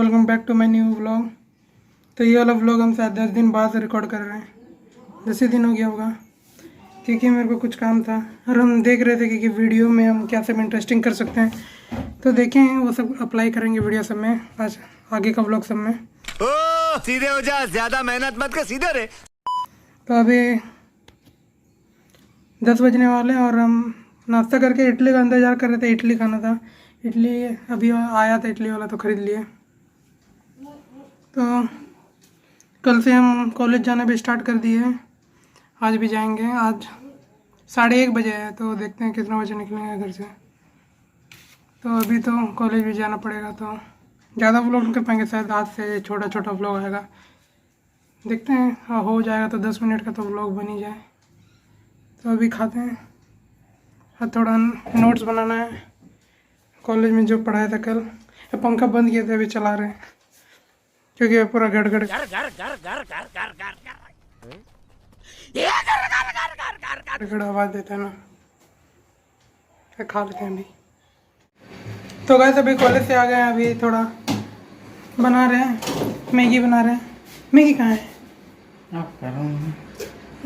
Welcome back to my new vlog. तो ये वाला व्लॉग हम शायद 10 दिन बाद रिकॉर्ड कर रहे हैं। 10 ही दिन हो गया होगा क्योंकि मेरे को कुछ काम था और हम देख रहे थे कि वीडियो में हम क्या सब इंटरेस्टिंग कर सकते हैं। तो देखें वो सब अप्लाई करेंगे वीडियो सब में, आज आगे का व्लॉग सब में। सीधे हो जा, ज्यादा मेहनत मत कर, सीधे रहे। तो अभी 10 बजने वाले हैं और हम नाश्ता करके इडली का इंतज़ार कर रहे थे। इडली खाना था, इडली अभी आया था इडली वाला तो ख़रीद लिए। तो कल से हम कॉलेज जाना भी स्टार्ट कर दिए हैं, आज भी जाएंगे। आज 1:30 बजे है तो देखते हैं कितना बजे निकलेंगे घर से। तो अभी तो कॉलेज भी जाना पड़ेगा तो ज़्यादा व्लॉग नहीं कर पाएंगे शायद, आज से छोटा छोटा व्लॉग आएगा। देखते हैं, हाँ हो जाएगा तो 10 मिनट का तो व्लॉग बन ही जाए। तो अभी खाते हैं और थोड़ा नोट्स बनाना है कॉलेज में जो पढ़ाया था कल। पंखा बंद किया था, अभी चला रहे हैं क्योंकि पूरा गड़गड़ आवाज़ देता है ना। क्या खा लेते हैं अभी। तो गाइस अभी कॉलेज से आ गए हैं, अभी थोड़ा बना रहे हैं, मैगी बना रहे हैं। मैगी कहाँ है?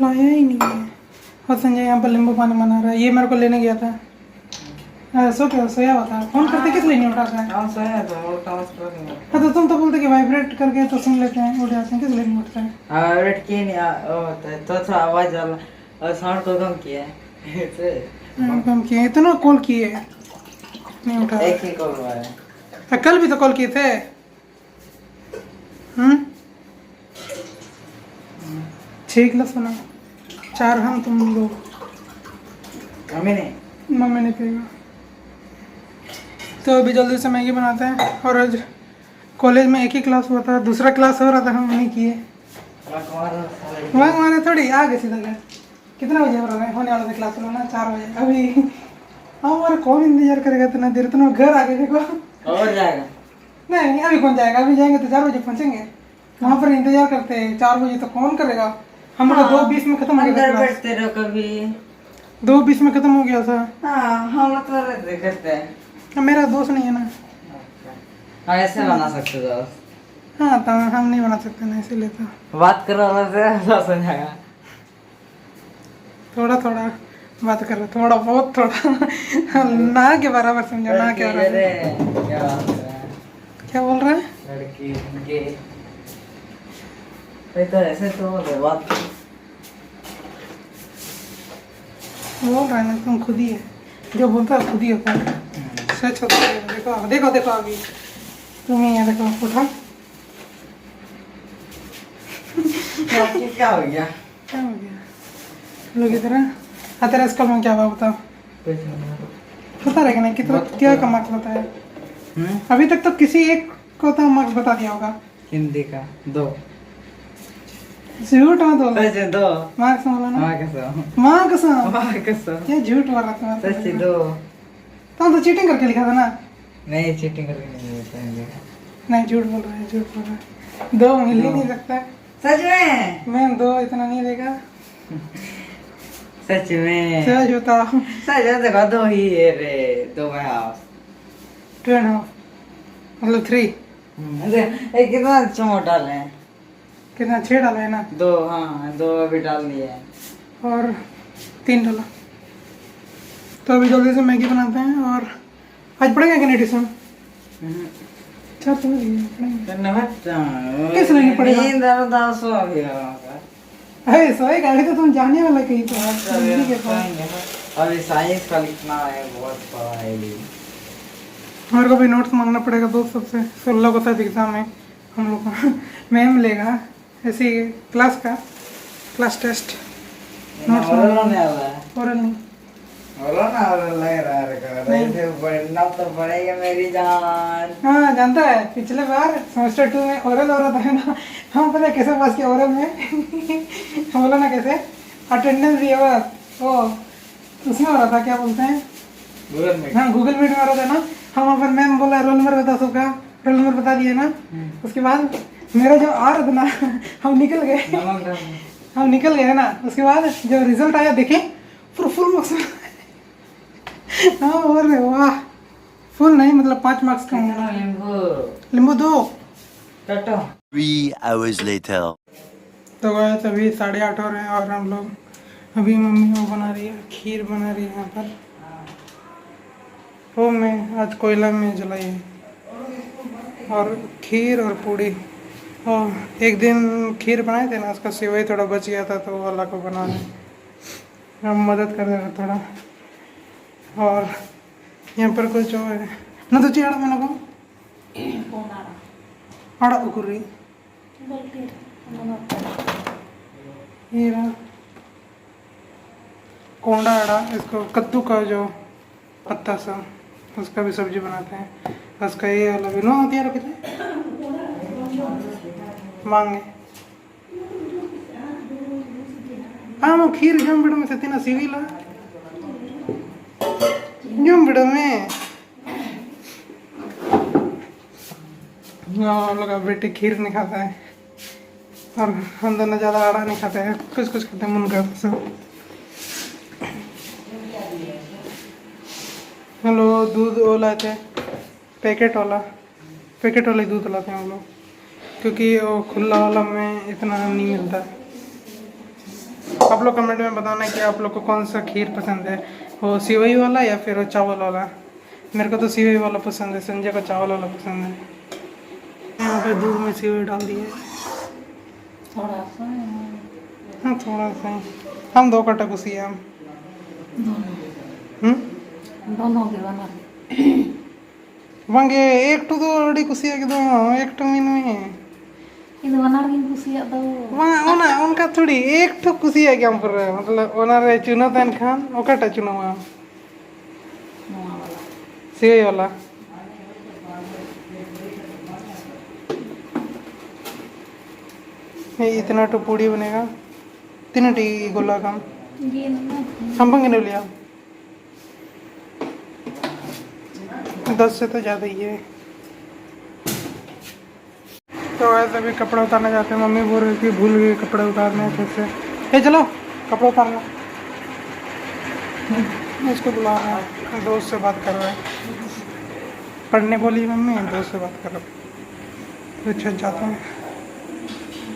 लाया ही नहीं है। और संजय यहाँ पर नींबू पानी बना रहा है, ये मेरे को लेने गया था। सोया हुआ था, फोन करते किस लिए नहीं उठाता है? हाँ तो तुम तो बोलते कि वाइब्रेट करके तो सुन लेते हैं, उठ जाते हैं, किस लिए नहीं उठता है? वाइब्रेट किए नहीं होता है तो आवाज वाला और साउंड को कम किया है। कम किए, इतना कॉल किए नहीं उठा। एक ही कॉल हुआ है। कल भी तो कॉल किए थे। 6 गिलास बना, 4 हम तुम लोग। मम्मी ने पिएगा। तो अभी जल्दी से मैगी बनाते हैं। और आज कॉलेज में एक ही क्लास हुआ था, दूसरा क्लास हो रहा था, हम नहीं किए। वहाँ हमारे थोड़ी आगे सीधा गए। कितना बजे हो रहा है? होने वाला था क्लास ना 4 बजे। अभी हमारा कौन इंतजार करेगा इतना देर? इतना घर आगे देखो और जाएगा। नहीं अभी कौन जाएगा, अभी जाएंगे तो 4 बजे पहुँचेंगे। वहाँ पर इंतजार करते हैं 4 बजे तो कौन करेगा? हमारा 2:20 में खत्म हो गया था। बैठते रहो कभी 2:20 में खत्म हो गया था। हाँ हम लोग तो रहते करते हैं। मेरा दोस्त नहीं है ना। हाँ ऐसे बना सकते दोस्त। हाँ तो हम नहीं बना सकते ना, इसीलिए तो बात करो से जाएगा। थोड़ा थोड़ा बात कर रहे, थोड़ा बहुत थोड़ा ना के बराबर समझो, ना के बराबर। क्या बोल रहा है? लड़की उनके तो ऐसे तो बात बोल रहा है ना, तुम खुद ही है जो बोलता है, खुद ही होता है। सच होता है। देखो देखो देखो अभी तुम ही है, देखो उठा। क्या हो गया? क्या हो गया लोग इधर? हाँ तेरा स्कूल में क्या हुआ बताओ? पता रहेगा नहीं कितना क्या का मार्क्स बताया? अभी तक तो किसी एक को तो मार्क्स बता दिया होगा। हिंदी का 2। झूठ मत बोलो। सच 2 मार्क्स बोला ना। माँ माँ कसम कसम क्या झूठ बोल रहा था? सच 2। तुम तो चीटिंग करके लिखा था ना। नहीं चीटिंग करके नहीं होता है। नहीं झूठ बोल रहा है, झूठ बोल रहा है। 2 मिल ही नहीं सकता। सच में? मैं 2 इतना नहीं देगा। सच में? सच बताओ। सच है, देखो 2 ही है रे। 2 में हाफ 2.5 मतलब 3। एक कितना चमोट डाले हैं? कितना 6 डाला है ना? 2 हाँ 2 अभी डाल दिए हैं और 3 डाला। तो अभी जल्दी से मैगी बनाते हैं। और आज पढ़ेंगे कि नहीं ट्यूशन? अच्छा तो किस लिए पढ़ेगा? नींद आ रहा सो अभी अरे सोएगा अभी तो, तुम जाने वाला कहीं तो। अभी साइंस का लिखना है, बहुत पढ़ा है। हमारे को भी नोट्स मांगना पड़ेगा दोस्त सबसे। 16 को शायद एग्जाम है हम लोग का। मैम लेगा ऐसे क्लास टेस्ट। नोट्स ओरल नहीं पढ़ना तो पड़ेगा मेरी जान। हाँ जानता है, पिछले बार सेमेस्टर 2 में ओरल हो रहा था ना, हम पता है कैसे पास किया ओरल में? बोला ना कैसे अटेंडेंस दिया हुआ वो उसमें हो रहा था, क्या बोलते हैं गूगल मीट। हाँ गूगल मीट में हो रहा था ना। हम अपन मैम बोला रोल नंबर बता सबका, रोल नंबर बता दिया ना। उसके बाद मेरा जो आ रहा था ना हम निकल गए ना। उसके बाद जब रिजल्ट आया देखे पूरा फुल मार्क्स। हाँ और वाह फुल नहीं मतलब 5 मार्क्स का। नींबू 2 टाटा 3 hours later. तो गए अभी 8:30 हो रहे हैं और हम लोग अभी मम्मी वो बना रही है, खीर बना रही है यहाँ पर। वो मैं आज कोयला में जलाई है और खीर और पूड़ी। और एक दिन खीर बनाए थे ना, उसका सेवई थोड़ा बच गया था तो वो वाला को बना रहे, हम मदद कर रहे हैं थोड़ा। और यहाँ पर कुछ और है ना, तो चिड़ा मैंने को आड़ा उकुरी ये रहा कोंडा आड़ा, इसको कद्दू का जो पत्ता सा उसका भी सब्जी बनाते हैं। उसका ये वाला भी नो होती है कितने मांगे हाँ वो खीर जम बिड़ में सती ना सिविला जम बिड़ में हम लोग का बेटी खीर नहीं खाता है और हम दोनों ज़्यादा आड़ा नहीं खाते हैं, कुछ कुछ खाते हैं मन का सब। हम लोग दूध वो लाए थे पैकेट वाला ही दूध लाते हैं हम लोग, क्योंकि वो खुला वाला में इतना नहीं मिलता है। आप लोग कमेंट में बताना कि आप लोग को कौन सा खीर पसंद है, वो सेवई वाला या फिर वो चावल वाला। मेरे को तो सेवई वाला पसंद है, संजय को चावल वाला पसंद है। यहाँ पे दूध में सेवई डाल दी है थोड़ा सा हाँ थोड़ा सा ही। हम 2 कटा खुशी है हम दोनों के बना बंगे एक टू तो अड़ी खुशी है एकदम एक टू मीन में ಇದು ವನಾರ್ಗಿನ ಖುಷಿ ಅದಾವು वहाँ उनका थोड़ी एक तो खुशी है क्या पर मतलब उन्होंने चुना था खान ओकटा चुना हुआ सेवई वाला ये इतना तो पूड़ी बनेगा 3 टी गोला काम हम पंगे नहीं लिया 10 से तो ज़्यादा ही है। तो ऐसे भी कपड़ा उतारने जाते हैं, मम्मी बोल रही थी भूल गई कपड़े उतारने फिर से। हे चलो कपड़ा उतारना, इसको बुला रहा है, दोस्त से बात कर रहा है, पढ़ने बोली मम्मी, दोस्त से बात कर रहा है। तो छत जाते हैं,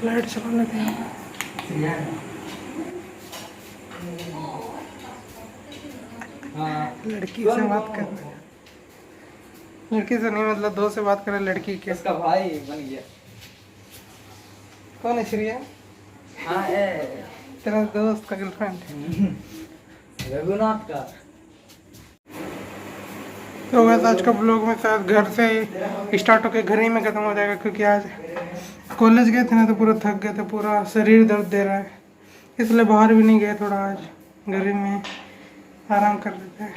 लाइट चला लेते हैं। लड़की से बात कर रहे हैं, लड़की से नहीं मतलब दोस्त से बात कर रहे, लड़की के। उसका भाई बन गया। कौन है श्रिया? हाँ है तेरा दोस्त का गर्लफ्रेंड रघुनाथ का। तो वैसे आज का ब्लॉग में शायद घर से ही स्टार्ट होकर घर ही में ख़त्म हो जाएगा, क्योंकि आज कॉलेज गए थे ना तो पूरा थक गए थे, पूरा शरीर दर्द दे रहा है, इसलिए बाहर भी नहीं गए, थोड़ा आज घर ही में आराम कर लेते हैं।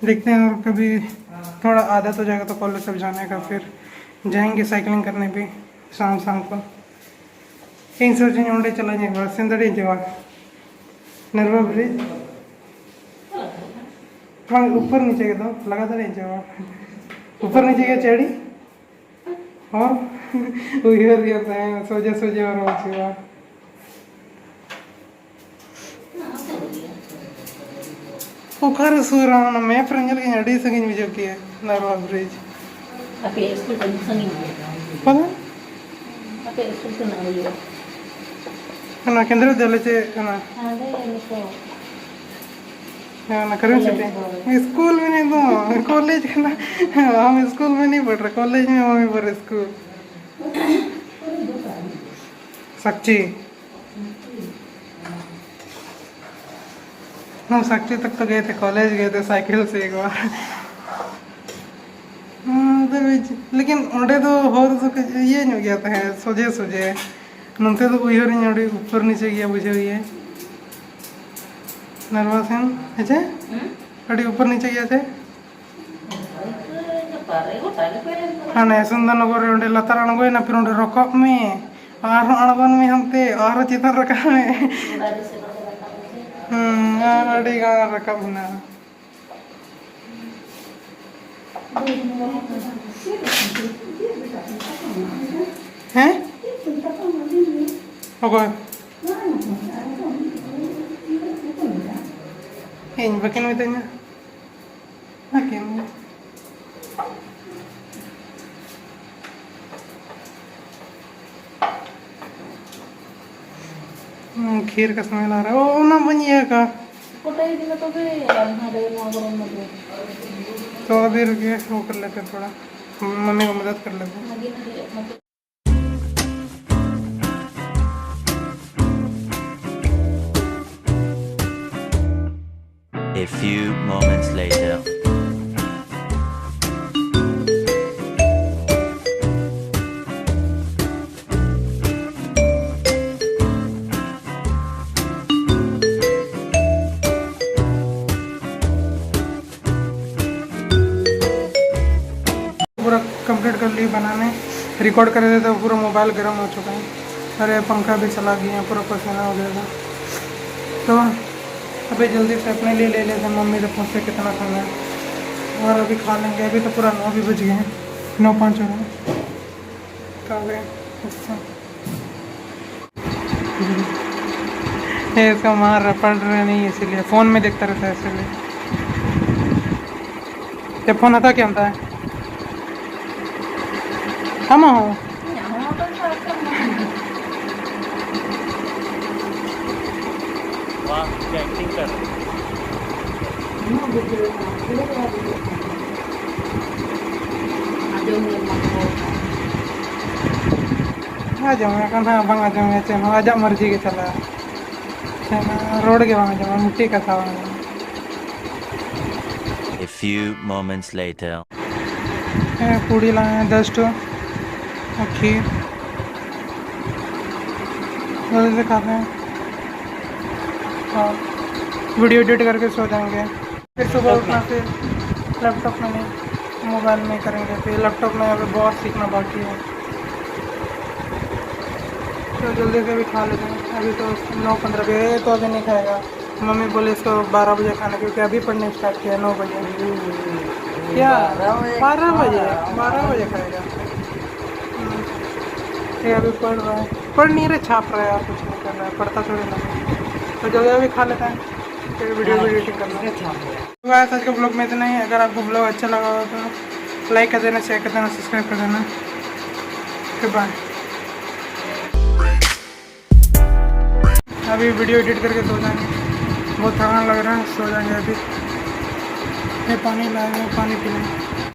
देखते हैं और कभी थोड़ा आदत हो जाएगा तो कॉलेज सब जाने का, फिर जाएंगे साइकिलिंग करने भी शाम को। इन सोचेंगे उंडे चला जाएगा सिंदड़ी जवा नरवा ब्रिज वहाँ ऊपर नीचे के तो लगातार नहीं जवा ऊपर नीचे के चढ़ी और उधर जाता है सोजे और वो उखर सूरान मैं फ्रेंजल के अड़ी सगिन विजय की है नरवा ब्रिज अके स्कूल का संगी पता अके स्कूल का नाम लिया ना केंद्र विद्यालय से ना हाँ दे इसको ना करें सकते स्कूल में नहीं तो कॉलेज का ना हम स्कूल में नहीं पढ़ रहे, कॉलेज में मम्मी पढ़ रहे स्कूल सच्ची हम साक्षी तक तो गए थे, कॉलेज गए थे साइकिल से एक बार। लेकिन उड़े तो हो तो ये नहीं गया था सोजे नंते तो उहर उड़े ऊपर नीचे गया बुझे हुए नर्वस हैं अच्छा अड़ी ऊपर नीचे गया थे हाँ नहीं सुंदर नगर उड़े लतार अणगो ना फिर उड़े रकब में और अणगन में हमते और चितर रखा में अड़ी गाँव रकब ना हैं ओके इन बकिन में तन्या बकिन खीर का स्मेल आ रहा है वो ना बनिए का तो अभी रुकिए वो कर लेते हैं थोड़ा मम्मी को मदद कर लेते हैं A few moments later. पूरा कंप्लीट कर लिए बनाने रिकॉर्ड कर रहे थे तो पूरा मोबाइल गर्म हो चुका है अरे पंखा भी चला गया पूरा पसीना हो गया था तो अभी जल्दी से अपने लिए ले लेते हैं मम्मी से पूछते कितना खाना है और अभी खा लेंगे अभी तो पूरा 9 भी बज गए हैं 9:05 हो गए तो अभी इसका मार पढ़ रहे नहीं इसीलिए फ़ोन में देखता रहता है इसीलिए जब फ़ोन आता क्या होता है हम हो आ जाऊँगा कहाँ बंग आ जाऊँगा चलो आजा मर्जी के चला रोड के वहाँ जाऊँगा मिट्टी का था वहाँ A few moments later. पूड़ी लाए हैं 10 टो और खीर जल्दी से खाते हैं और वीडियो एडिट करके सो जाएंगे फिर सुबह उठना फिर लैपटॉप में नहीं मोबाइल में करेंगे फिर लैपटॉप में अभी बहुत सीखना बाकी है तो जल्दी से भी खा लेते हैं अभी तो 9:15 बजे तो अभी नहीं खाएगा मम्मी बोले इसको 12 बजे खाना क्योंकि अभी पढ़ने स्टार्ट किया 9 बजे क्या 12 बजे खाएगा ये अभी पढ़ रहा है पढ़ नहीं रहे छाप रहा है यार कुछ नहीं कर रहा है पढ़ता थोड़ी ना तो जल्दी अभी खा लेता है फिर वीडियो एडिटिंग करना है आज का ब्लॉग में इतना ही अगर आपको ब्लॉग अच्छा लगा हो तो लाइक कर देना शेयर कर देना सब्सक्राइब कर देना फिर बाय अभी वीडियो एडिट करके सो जाएंगे बहुत थकान लग रहा है सो जाएंगे अभी पानी लाए पानी पीने